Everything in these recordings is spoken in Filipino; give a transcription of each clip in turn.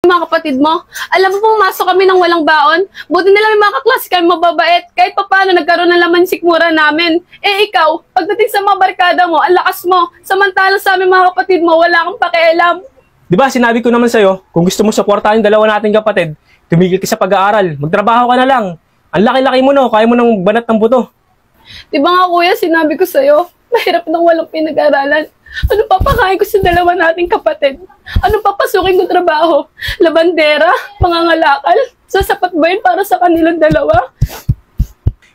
mga kapatid mo. Alam mo, pumasok kami ng walang baon. Buti nila may mga kaklase kami mababait. Kahit pa paano nagkaroon ng laman sikmura namin. Eh ikaw, pagdating sa mga barkada mo, ang lakas mo. Samantalang sa aming mga kapatid mo, wala kang pakialam. Di ba sinabi ko naman sa'yo, kung gusto mo suportahan yung dalawa nating kapatid, tumigil ka sa pag-aaral. Magtrabaho ka na lang. Ang laki-laki mo no, kaya mo nang banat ng buto. Di ba nga kuya, sinabi ko sa'yo, mahirap nang walang pinag-aralan. Ano papakain ko sa dalawa nating kapatid? Ano papasukin kong trabaho? Labandera? Mangangalakal? Sasapat ba yun para sa kanilang dalawa?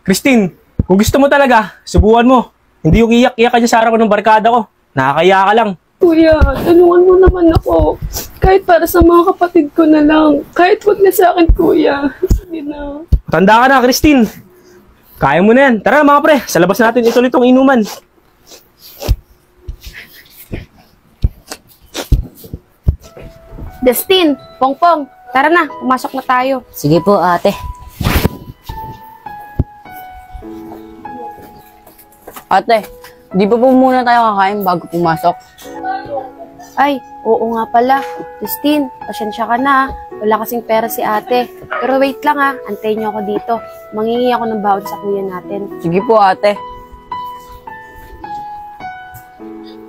Christine, kung gusto mo talaga, subukan mo. Hindi yung iyak-iyak ka dyan sa harap ng barkada ko. Nakakaya ka lang. Kuya, tulungan mo naman ako. Kahit para sa mga kapatid ko na lang. Kahit wag na sa akin, kuya. Sige na. Tanda ka na, Christine. Kaya mo na yan. Tara mga pre, sa labas natin ito itong inuman. Justin, Pongpong, tara na, pumasok na tayo. Sige po, ate. Ate, di ba po muna tayo kakain bago pumasok? Ay, oo nga pala. Justin, pasensya ka na. Wala kasing pera si ate. Pero wait lang ha, antayin niyo ako dito. Mangingi ako ng baon sa kuya natin. Sige po, ate.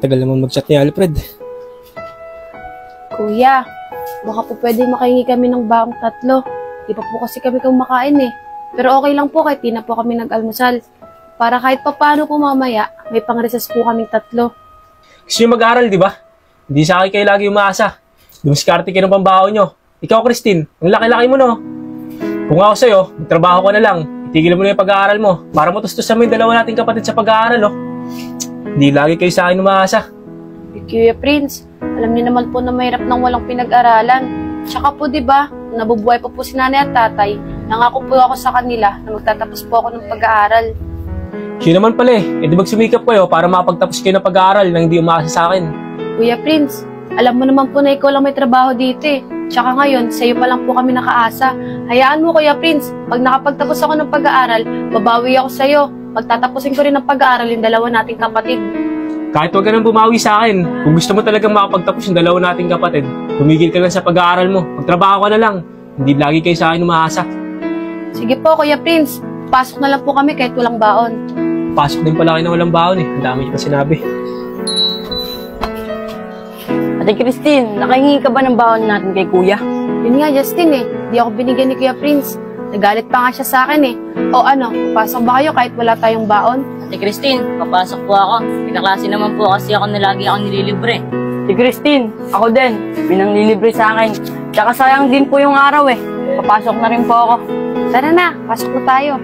Tagal naman mag-chat ni Alfred. Kuya, baka po pwede makahingi kami ng baong 3. Di pa po kasi kami kumakain eh. Pero okay lang po kahit di na po kami nag-almusal. Para kahit paano po mamaya, may pang-recess po kaming 3. Gusto nyo mag-aaral, di ba? Hindi sa akin kayo lagi umaasa. Dumiskarte kayo ng pambaon nyo. Ikaw, Christine, ang laki-laki mo, no? Kung ako sa'yo, magtrabaho ka na lang. Itigil mo na yung pag-aaral mo. Para matustusan mo yung dalawa nating kapatid sa pag-aaral, no? Hindi lagi kayo sa akin umaasa. Kuya Prince, alam niyo naman po na mahirap nang walang pinag-aralan. Tsaka po, di ba, nabubuhay pa po si nanay at tatay, nangako po ako sa kanila na magtatapos po ako ng pag-aaral. Yun naman pala eh. E di magsumikap kayo para makapagtapos kayo ng pag-aaral nang hindi umaasa sa akin. Kuya Prince, alam mo naman po na ikaw lang may trabaho dito eh. Tsaka ngayon, sa'yo pa lang po kami nakaasa. Hayaan mo, Kuya Prince, pag nakapagtapos ako ng pag-aaral, babawi ako sa'yo. Pagtatapusin ko rin ng pag-aaral yung dalawa nating kapatid. Kahit huwag ka nang bumawi sa akin, kung gusto mo talagang makapagtapos yung dalawa nating kapatid, tumigil ka lang sa pag-aaral mo. Magtrabaho ka na lang. Hindi lagi kayo sa akin umaasa. Sige po, Kuya Prince. Pasok na lang po kami kahit walang baon. Pasok din pala kayo ng walang baon eh. Ang dami niyo pa sinabi. Ate Christine, nakahingi ka ba ng baon natin kay kuya? Yun nga, Justin eh. Di ako binigyan ni Kuya Prince. Nagalit pa nga siya sa akin eh. O ano, papasok ba kayo kahit wala tayong baon? Ate Christine, papasok po ako. Pinaklase naman po kasi ako na lagi ako nililibre. Si Christine, ako din. Pinanglilibre sa akin. Tsaka sayang din po yung araw eh. Papasok na rin po ako. Tara na, pasok na tayo.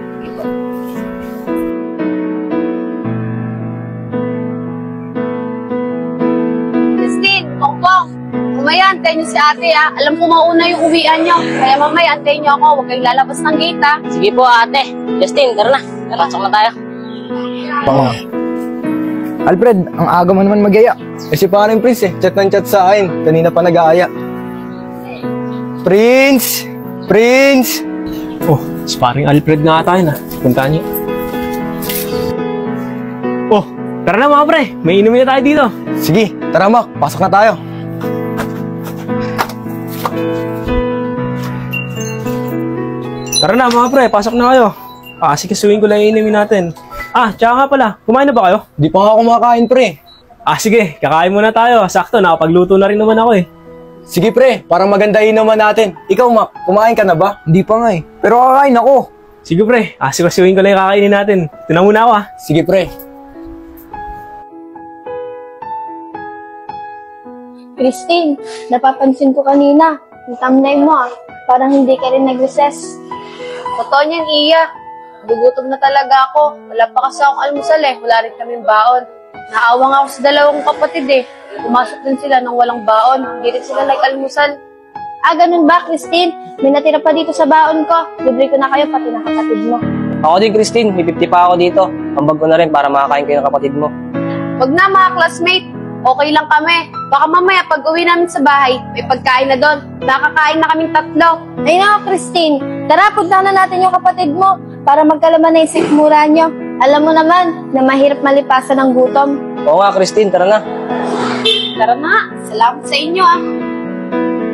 Justin, Pongpong, mamaya antayin niyo si ate ha. Alam ko mauna yung uwian niyo. Kaya mamaya antayin niyo ako. Huwag kayong lalabas ng gate ha. Sige po ate. Justin, tara na. Pasok na tayo. Alfred, ang aga mo naman mag-aya. Si parang Prince eh, chat ng chat sa akin. Kanina pa nag-aaya. Prince! Prince! Oh, sparring Alfred nga tayo na. Puntaan niyo. Oh, tara na mga pre. May inumin na tayo dito. Sige, tara Mac, pasok na tayo. Tara na mga pre, pasok na kayo. Sikasuhin ko lang yung inumin natin. Tsaka nga pala, kumain na ba kayo? Di pa nga kumakain pre. Sige, kakain muna tayo. Sakto, nakapagluto na rin naman ako eh. Sige pre, parang magandahin naman natin. Ikaw Mac, kumain ka na ba? Hindi pa nga eh. Pero kakain ako. Sige pre, sikasuhin ko lang yung kakainin natin. Ito na muna ako Sige pre. Christine, napapansin ko kanina, yung thumbnail mo parang hindi ka rin nag-recess. Totoo niyan, Iya. Gugutom na talaga ako. Wala pa kasi akong almusal eh. Wala rin kaming baon. Naawa nga ako sa dalawang kapatid eh. Pumasok din sila nang walang baon. Hindi rin sila nag-almusal. Ganun ba, Christine? May natira pa dito sa baon ko. Libre ko na kayo pati ng kapatid mo. Ako din Christine, may 50 pa ako dito. Ambag ko na rin para makakain kayo ng kapatid mo. Wag na mga classmate. Okay lang kami. Baka mamaya pag uwi namin sa bahay, may pagkain na doon. Nakakain na kaming 3. Ay nako, Christine. Tara, punta na natin yung kapatid mo para magkalaman na yung sikmura nyo. Alam mo naman na mahirap malipasan ng gutom. Oo nga Christine, tara na. Tara na. Salamat sa inyo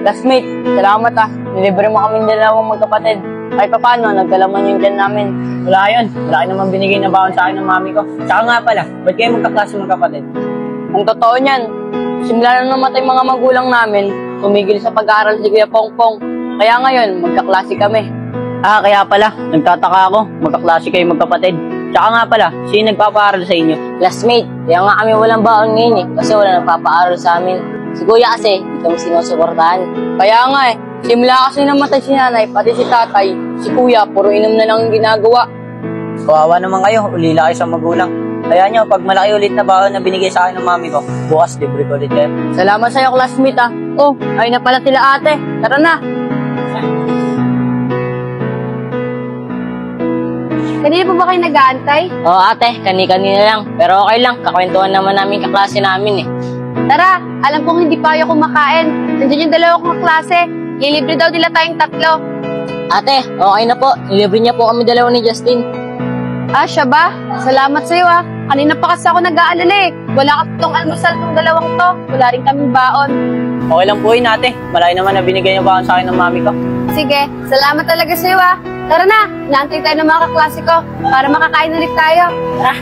Classmate, salamat nilibre mo kami dalawang magkapatid. Kahit pa paano, nagkalaman yung dyan namin. Wala yun. Wala ka naman binigay na baon sa akin ng mami ko. Tsaka nga pala, ba't kayo magkaklase magkapatid? Ang totoo niyan, simula na namatay mga magulang namin, tumigil sa pag-aaral si Kuya Pongpong. Kaya ngayon, magkaklase kami. Kaya pala, nagtataka ako. Magkaklase kayo magkapatid. Tsaka nga pala, sino nagpapaaral sa inyo? Classmate, kaya nga kami walang baon ngayon kasi wala nagpapaaral sa amin. Si Kuya kasi, hindi kami sinusuportahan. Kaya nga simula kasi namatay si nanay, pati si tatay, si Kuya, puro inom na lang ang ginagawa. Kawawa naman kayo, ulila kayo sa magulang. Kaya nyo, pag malaki ulit na baon na binigay sa akin ng mami ko, bukas libre ko ulit kayo. Salamat sa'yo, classmate Oh, ayun na pala sila ate. Tara na. Kanina pa ba kayo nag-aantay? Oo ate, kani-kanina lang. Pero okay lang, kakwentuhan naman namin kaklase namin Tara, alam kong hindi pa kayo kumakain. Nandiyan yung dalawa kong klase. Lilibre daw nila tayong 3. Ate, okay na po. Nilibre niya po kami dalawa ni Justin. Siya ba? Salamat sa'yo Kanina pa kasi ako nag-aalala Wala kasi itong almusal ng dalawang to. Wala rin kaming baon. Okay lang po yun ate. Malaki naman na binigay niyo baon sa akin ng mami ko. Sige, salamat talaga sa'yo Tara na, naantay tayo ng mga kaklase ko para makakain ulit tayo. Tara.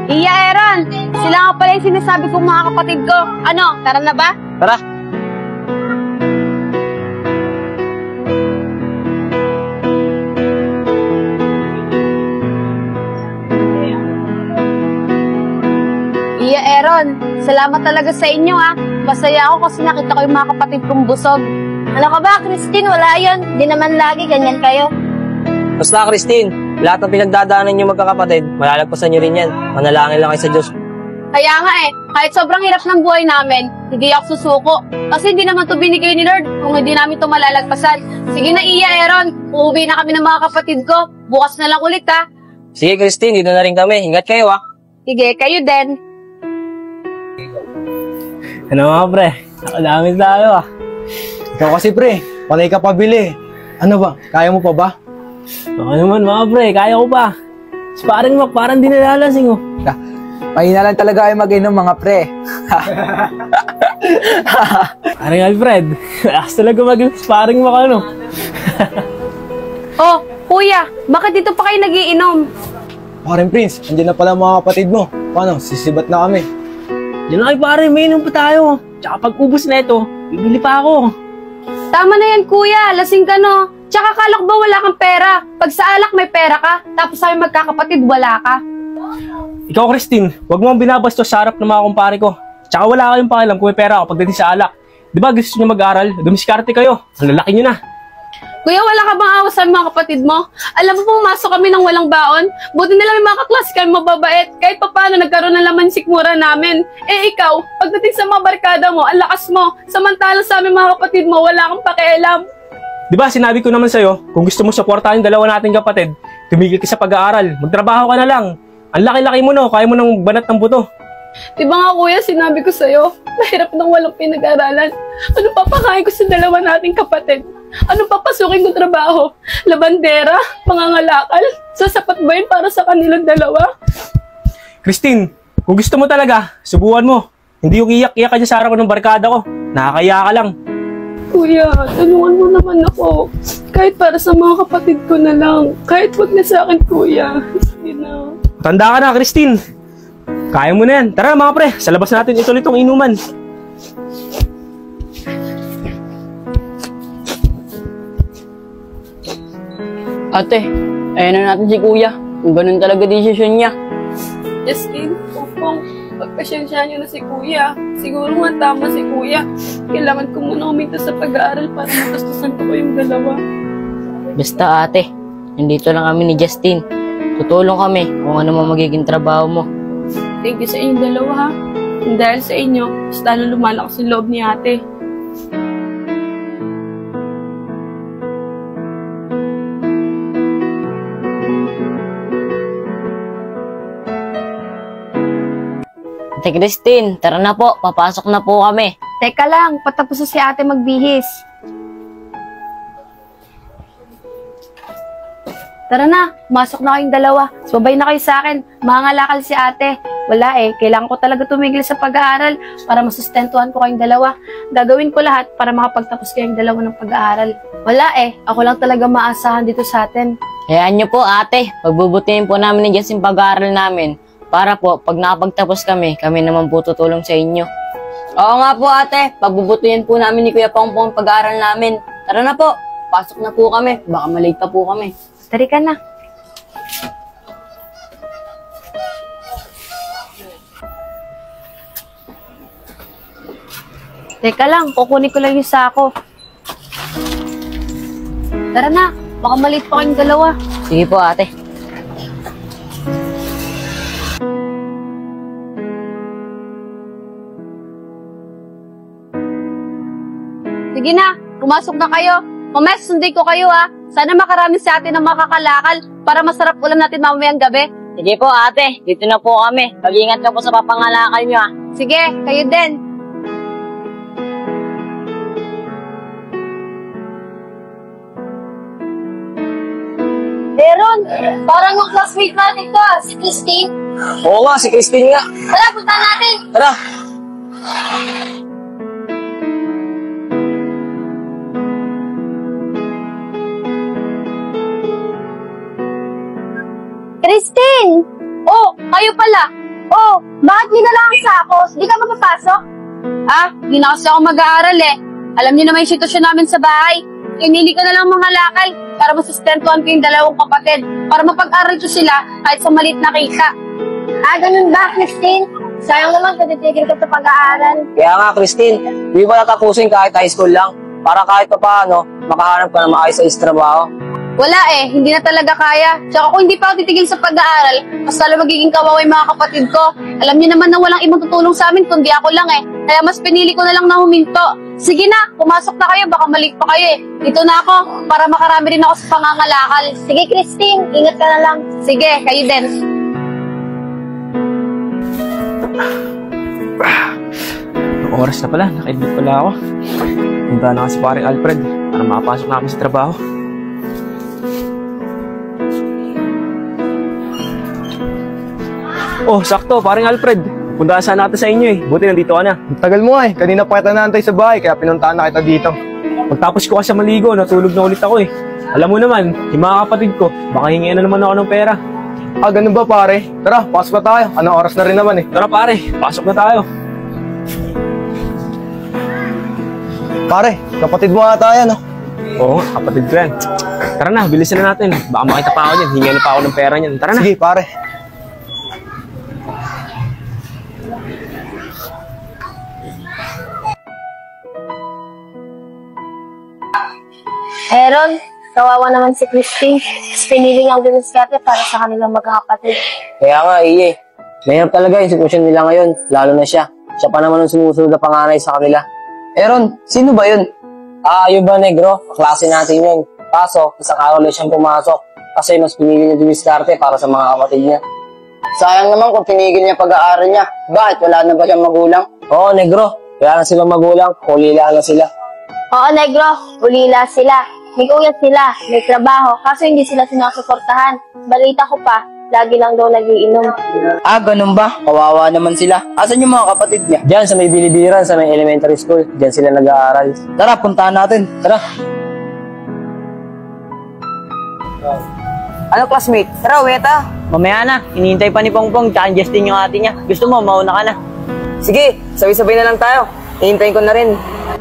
Iya, Aaron! Sila nga pala yung sinasabi kong mga kapatid ko. Ano, tara na ba? Tara! Iya, Aaron. Salamat talaga sa inyo Masaya ako kasi nakita ko yung mga kapatid kong busog. Ano ka ba, Christine? Wala yun. Di naman lagi ganyan kayo. Basta Christine, lahat ng pinagdadaanan niyo magkakapatid, malalagpasan niyo rin yan. Manalangin lang kayo sa Diyos. Kaya nga kahit sobrang hirap ng buhay namin, hindi ako susuko. Kasi hindi naman to binigay ni Lord kung hindi namin to malalagpasan. Sige na, Iya, Aaron. Uuwi na kami ng mga kapatid ko. Bukas na lang ulit, Sige Christine, dito na rin kami. Ingat kayo Sige, kayo din. Ano mga pre? Nakadamit tayo Ikaw kasi pre, panay ka pabili. Ano ba, kaya mo pa ba? Ako naman mga pre, kaya ko pa. Parang parang di nalalasing Mahina lang talaga kayo mag-inom mga pre. Parang Alfred, lakas talaga mag-sparring mo ka Oh, kuya, bakit dito pa kayo nagiinom? Paring Prince, andyan na pala mga kapatid mo. Paano, sisibat na kami. Diyan na kayo pare, may inom pa tayo. Tsaka pag ubos na ito, bibili pa ako. Tama na yan, kuya. Lasing ka, no? Tsaka kalak ba wala kang pera? Pag sa alak may pera ka, tapos sa amin magkakapatid wala ka. Ikaw Christine, wag mo ang binabastos sa harap ng mga kumpare ko. Tsaka wala kayong pakialam kung may pera ako pagdating sa alak. Di ba gusto nyo mag-aral? Dumiskarte kayo. Ang lalaki nyo na. Kuya, wala ka bang awa sa mga kapatid mo? Alam mo, pumasok kami ng walang baon. Buti nila may mga kaklase kami mababait. Kahit pa paano nagkaroon ng laman sikmura namin. Eh ikaw, pagdating sa mga barkada mo, ang lakas mo. Samantalang sa aming mga kapatid mo, wala kang pakialam. Di ba sinabi ko naman sa'yo, kung gusto mo supportahan yung dalawa nating kapatid, tumigil ka sa pag-aaral. Magtrabaho ka na lang. Ang laki-laki mo no, kaya mo nang banat ng buto. Di ba nga kuya, sinabi ko sa'yo, mahirap nang walang pinag-aralan. Ano papakain ko sa dalawa nating kapatid? Ano papasukin kong trabaho? Labandera? Mangangalakal? Sasapat ba yun para sa kanilang dalawa? Christine, kung gusto mo talaga, subukan mo. Hindi yung iyak-iyak ka dyan sa harap ng barkada ko. Nakakaya ka lang. Kuya, tulungan mo naman ako. Kahit para sa mga kapatid ko na lang. Kahit wag na sa akin, kuya. Sige na. Tanda ka na, Christine. Kaya mo na yan. Tara mga pre, sa labas natin ituloy itong inuman. Ate, ayan na natin si Kuya. Kung ganun talaga desisyon niya. Justin, upong, pagpasyensyahan niyo na si kuya. Siguro nga tama si kuya. Kailangan ko muna huminto sa pag-aaral para matastusan ko kayong dalawa. Basta ate, nandito lang kami ni Justin. Tutulong kami kung ano man magiging trabaho mo. Thank you sa inyong dalawa ha. Dahil sa inyo, mas lalo lumalakas yung loob ni ate. Ate Christine, tara na po. Papasok na po kami. Teka lang, patapos na si ate magbihis. Tara na, masok na kayong dalawa. Subay na kayo sa akin. Mangangalakal si ate. Wala eh, kailangan ko talaga tumigil sa pag-aaral para masustentuhan ko kayong dalawa. Gagawin ko lahat para makapagtapos kayong dalawa ng pag-aaral. Wala eh, ako lang talaga maasahan dito sa atin. Hayaan niyo po ate, pagbubutihin po namin ni Jess yung pag-aaral namin. Para po, pag nakapagtapos kami naman po tutulong sa inyo. Oo nga po ate, pagbubutihin po namin ni Kuya Pongpong ang pag-aaral namin. Tara na po, pasok na po kami, baka malate pa po kami. Tari ka na. Teka lang, kukunin ko lang yung sako. Tara na, baka maliit pa kayong dalawa. Sige po ate. Sige na, pumasok na kayo. Mames, sundin ko kayo ha. Sana makarami sa atin ng makakalakal para masarap ulam natin mamayang gabi. Sige po ate, dito na po kami. Mag-ingat ka po sa papangalakal nyo ah. Sige, kayo din. Meron, parang yung classmate natin to, si Christine. Oo nga, si Christine nga. Tara, punta natin. Tara! Christine! Oh, kayo pala. Oh, bakit niyo na lang ang sakos? Di ka mapapasok? Ah, hindi na kasi ako mag-aaral eh. Alam niyo naman yung sitwasyon namin sa bahay. Pinili ko na lang mga lakal para masustentuhan ko yung dalawang kapatid para mapag-aral ko sila kahit sa maliit na kita. Ah, ganun ba, Christine? Sayang naman kung titigil ka sa pag-aaral. Kaya nga, Christine, hindi mo natapusin kahit high school lang para kahit pa paano, makahanap ka na maayos sa trabaho. Wala eh, hindi na talaga kaya. Tsaka kung hindi pa ako titigil sa pag-aaral, mas lalo magiging kawawa yung mga kapatid ko. Alam niyo naman na walang ibang tutulong sa amin kundi ako lang eh. Kaya mas pinili ko na lang na huminto. Sige na, pumasok na kayo, baka malik pa kayo eh. Dito na ako, para makarami rin ako sa pangangalakal. Sige Christine, ingat ka na lang. Sige, kayo din. Anong oras na pala? Nakaidbit pala ako. Punta na kasi paring Alfred para makapasok na kami sa trabaho. Oh, sakto, paring Alfred. Punta sana natin sa inyo eh. Buti nandito ka na. Ang tagal mo eh. Kanina pa kita naantay sa bahay, kaya pinuntahan na kita dito. Pagtapos ko kasi maligo, natulog na ulit ako eh. Alam mo naman, yung mga kapatid ko, baka hingin na naman ako ng pera. Ah, ganun ba pare? Tara, pasok na tayo. Anong oras na rin naman eh. Tara pare, pasok na tayo. Pare, kapatid mo ata yan, no? Oo, kapatid ko yan. Tara na, bilisan na natin. Baka makita pa ako niyan, hingin na pa ako ng pera niyan. Tara na. Sige, pare. Aaron, kawawa naman si Christine. Pinili niya ang diniskarte para sa kanilang magkakapatid. Kaya nga, iye. Mahirap talaga yung sitwasyon nila ngayon, lalo na siya. Siya pa naman ang sumusunod na panganay sa kanila. Aaron, sino ba yun? Ah, yun ba, Negro? Kaklase natin yun. Kaso, isang araw lang siyang pumasok kasi mas pinili niya dumiskarte para sa mga kapatid niya. Sayang naman kung pinigil niya pag-aaral niya. Bakit? Wala na ba siyang magulang? Oo, Negro. Wala na silang magulang. Kulila na sila. Oo, Negro. Ulila sila. May kuya sila. May trabaho. Kaso hindi sila sinusuportahan. Balita ko pa, lagi lang daw nagiinom. Ah, ganun ba? Kawawa naman sila. Asan yung mga kapatid niya? Diyan sa may bilibiran, sa may elementary school. Diyan sila nag-aaral. Tara, puntahan natin. Tara. Ano, classmate? Tara, weta. Mamaya na. Hinihintay pa ni Pongpong tsaka Justin yung ate niya. Gusto mo, mauna ka na. Sige, sabay-sabay na lang tayo. Hihintayin ko na rin.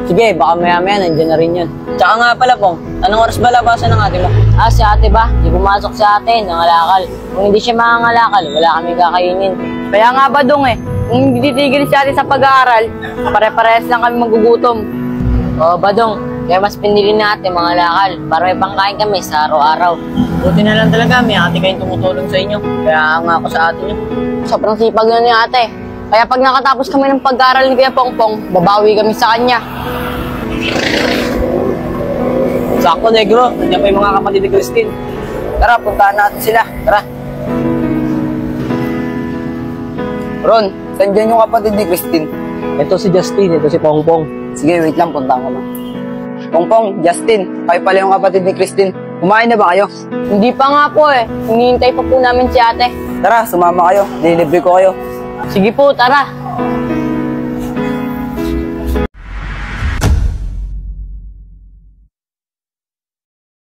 Sige, baka maya-maya nandiyan na rin yun. Tsaka nga pala, Pong, anong oras ba labasan ng ate mo? Ah, si ate ba? Di pumasok sa atin, nangalakal. Kung hindi siya mangangalakal, wala kami kakainin. Kaya nga ba dong eh, kung hindi titigil si ate sa pag-aaral, pare-parehas lang kami magugutom. Oo, Badong, kaya mas pinili natin mga lakal para may pangkain kami sa araw-araw. Buti na lang talaga, may ate kayong tumutulong sa inyo. Kaya nga ako sa ate niyo. Sobrang sipag na ni ate. Kaya pag nakatapos kami ng pag-aaral ni Kuya Pongpong, babawi kami sa kanya. Sakto, Negro. Nandiyan pa yung mga kapatid ni Christine. Tara, puntahan natin sila. Tara. Ron, saan dyan yung kapatid ni Christine? Ito si Justin, ito si Pongpong. Sige, wait lang. Puntahan ko lang. Pongpong, Justin, kayo pala yung kapatid ni Christine. Kumain na ba kayo? Hindi pa nga po eh. Hinihintay pa po namin si ate. Tara, sumama kayo. Nililibre ko kayo. Sige po, tara.